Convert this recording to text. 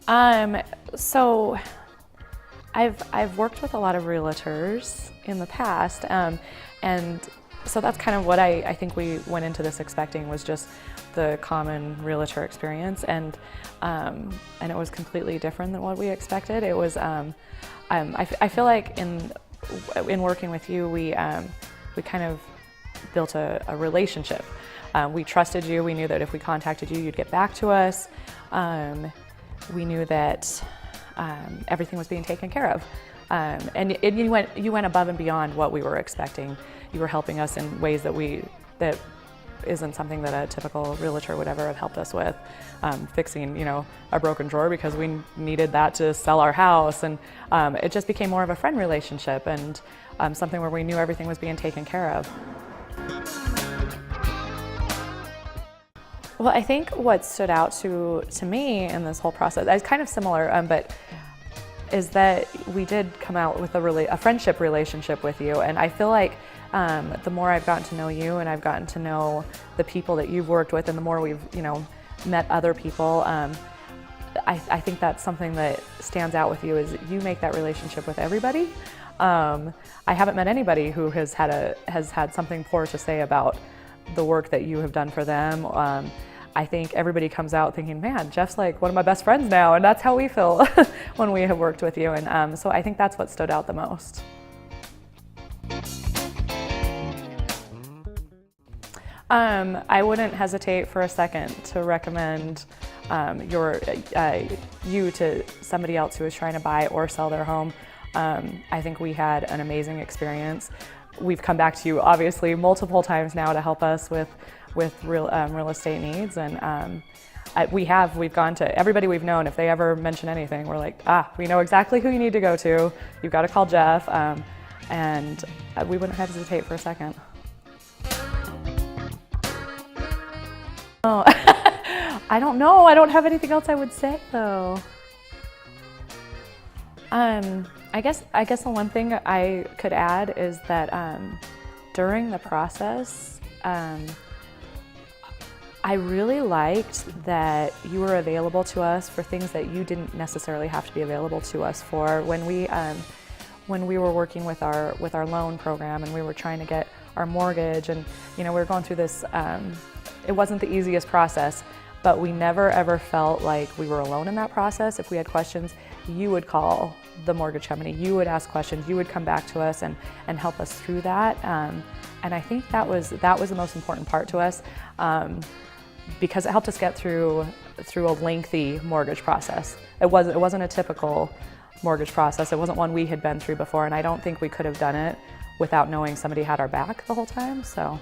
So I've worked with a lot of realtors in the past, and so that's kind of what I think we went into this expecting, was just the common realtor experience, and it was completely different than what we expected. It was I feel like in working with you, we kind of built a relationship. We trusted you. We knew that if we contacted you, you'd get back to us. We knew that everything was being taken care of, and you went above and beyond what we were expecting. You were helping us in ways that isn't something that a typical realtor would ever have helped us with. Fixing, a broken drawer because we needed that to sell our house, and it just became more of a friend relationship, and something where we knew everything was being taken care of. Well, I think what stood out to me in this whole process, it's kind of similar, but is that we did come out with a friendship relationship with you, and I feel like the more I've gotten to know you, and I've gotten to know the people that you've worked with, and the more we've met other people, I think that's something that stands out with you, is you make that relationship with everybody. I haven't met anybody who has had something poor to say about the work that you have done for them. I think everybody comes out thinking, man, Jeff's like one of my best friends now, and that's how we feel when we have worked with you. And so I think that's what stood out the most. I wouldn't hesitate for a second to recommend you to somebody else who is trying to buy or sell their home. I think we had an amazing experience. We've come back to you obviously multiple times now to help us with real estate needs, and we've gone to everybody we've known. If they ever mention anything, we're like, we know exactly who you need to go to. You've got to call Jeff, and we wouldn't hesitate for a second. Oh, I don't know. I don't have anything else I would say though. I guess the one thing I could add is that during the process, I really liked that you were available to us for things that you didn't necessarily have to be available to us for. When we were working with our loan program, and we were trying to get our mortgage, and we were going through this, it wasn't the easiest process, but we never ever felt like we were alone in that process. If we had questions, you would call the mortgage company, you would ask questions, you would come back to us and help us through that. And I think that was the most important part to us, because it helped us get through a lengthy mortgage process. It wasn't a typical mortgage process. It wasn't one we had been through before, and I don't think we could have done it without knowing somebody had our back the whole time. So